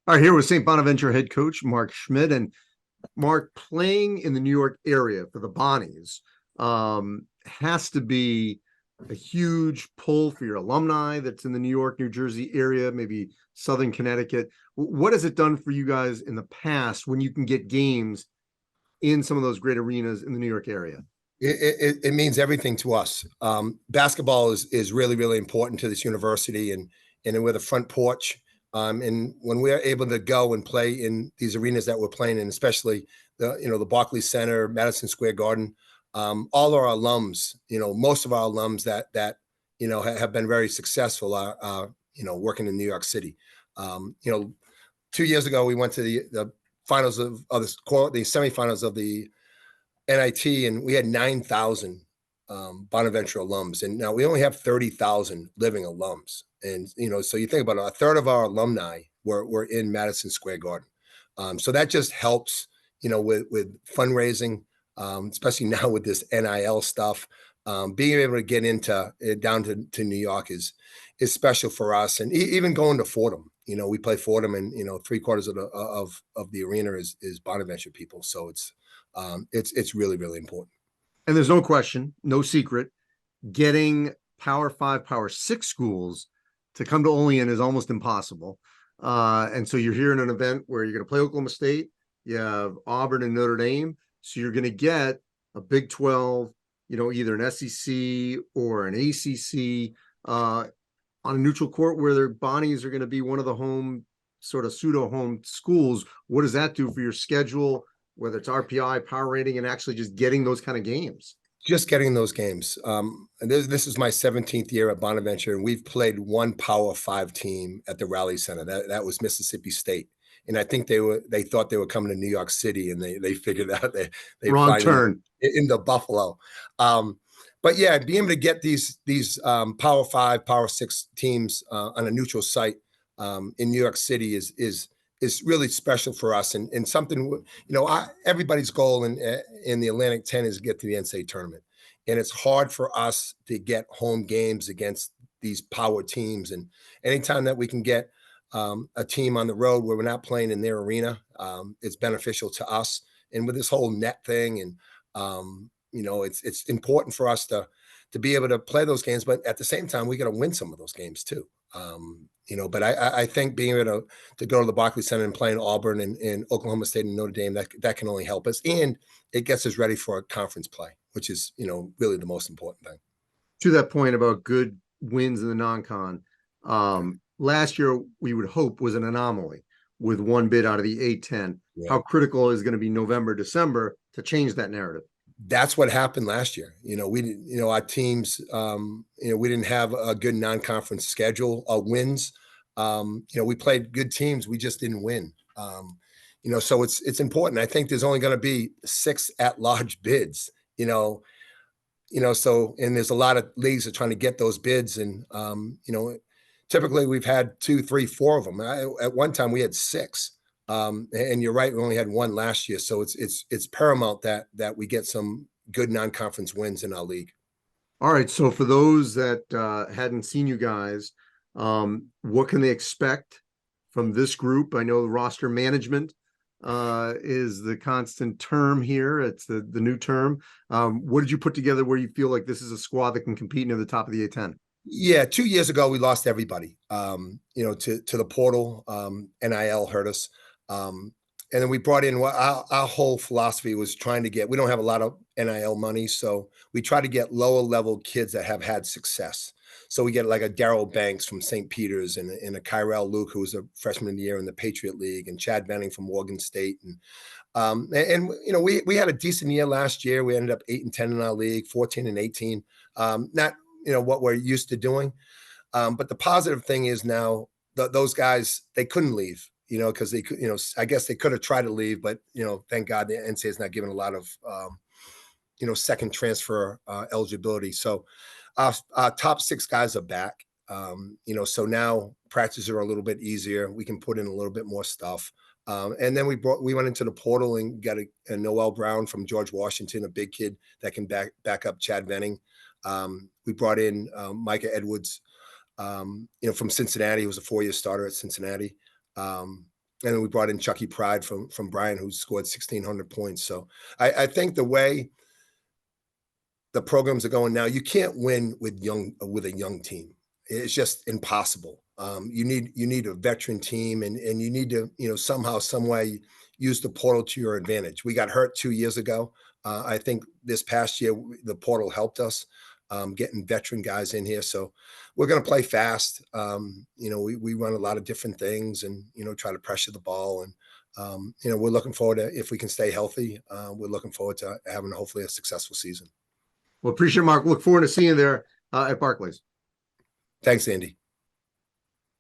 All right, here with St. Bonaventure head coach Mark Schmidt. And Mark, playing in the New York area for the Bonnies has to be a huge pull for your alumni that's in the New York, New Jersey area, maybe Southern Connecticut. What has it done for you guys in the past when you can get games in some of those great arenas in the New York area? It means everything to us. Basketball is really, really important to this university, and we're the front porch. And when we're able to go and play in these arenas that we're playing in, especially the Barclays Center, Madison Square Garden, all our alums, most of our alums that have been very successful are working in New York City. 2 years ago we went to the finals the semifinals of the NIT, and we had 9,000 Bonaventure alums, and now we only have 30,000 living alums. And so you think about it, a third of our alumni were in Madison Square Garden. So that just helps, with fundraising, especially now with this NIL stuff. Being able to get down to New York is special for us, and even going to Fordham. We play Fordham, and 3/4 of the arena is Bonaventure people. So it's really, really important. And there's no question, no secret, getting Power Five, Power Six schools to come to Olean is almost impossible. And so you're here in an event where you're going to play Oklahoma State, you have Auburn and Notre Dame. So you're going to get a Big 12, either an SEC or an ACC on a neutral court where their Bonnies are going to be one of the home, sort of pseudo home schools. What does that do for your schedule, whether it's RPI, power rating, and actually just getting those kind of games? Just getting those games. And this is my 17th year at Bonaventure, and we've played one Power Five team at the Rally Center. That was Mississippi State, and I think they thought they were coming to New York City, and they figured out they Wrong finally turn. into Buffalo. But yeah, being able to get these Power Five, Power Six teams on a neutral site in New York City is really special for us, and something, everybody's goal in the Atlantic 10 is to get to the NCAA tournament. And it's hard for us to get home games against these power teams. And anytime that we can get a team on the road where we're not playing in their arena, it's beneficial to us. And with this whole net thing, and it's important for us to be able to play those games, but at the same time, we got to win some of those games too. But I think being able to go to the Barclays Center and play in Auburn and Oklahoma State and Notre Dame, that can only help us. And it gets us ready for a conference play, which is, really the most important thing. To that point about good wins in the non-con, last year we would hope was an anomaly with one bid out of the A10. Yeah. How critical is going to be November, December to change that narrative? That's what happened last year. Our teams, we didn't have a good non-conference schedule of wins. We played good teams. We just didn't win. So it's important. I think there's only going to be 6 at-large bids, so, and there's a lot of leagues that are trying to get those bids. And, typically we've had 2, 3, 4 of them. At one time we had 6. And you're right, we only had 1 last year. So it's paramount that we get some good non-conference wins in our league. All right. So for those that hadn't seen you guys, what can they expect from this group? I know the roster management is the constant term here. It's the new term. What did you put together where you feel like this is a squad that can compete near the top of the A10? Yeah, 2 years ago we lost everybody, to the portal. NIL hurt us. And then we brought in our whole philosophy was trying to get, we don't have a lot of NIL money. So we try to get lower level kids that have had success. So we get like a Darrell Banks from St. Peter's and a Kyrell Luke, who was a freshman of the year in the Patriot League, and Chad Benning from Morgan State. And we had a decent year last year. We ended up 8-10 in our league, 14-18. Not, what we're used to doing. But the positive thing is now those guys, they couldn't leave. Because they could, I guess they could have tried to leave, but, thank God the NCAA is not giving a lot of, second transfer eligibility. So our top 6 guys are back. So now practices are a little bit easier. We can put in a little bit more stuff. And then we went into the portal and got a Noel Brown from George Washington, a big kid that can back up Chad Benning. We brought in Micah Edwards, from Cincinnati. He was a 4-year starter at Cincinnati. then we brought in Chucky Pride from Bryan, who scored 1,600 points. So I think the way the programs are going now, you can't win with a young team. It's just impossible. You need a veteran team, and you need to, somehow, some way use the portal to your advantage. We got hurt 2 years ago. I think this past year the portal helped us, getting veteran guys in here. So we're going to play fast. We run a lot of different things, and try to pressure the ball. And we're looking forward to, if we can stay healthy, we're looking forward to having hopefully a successful season. Well, appreciate it, Mark. Look forward to seeing you there at Barclays. Thanks, Andy.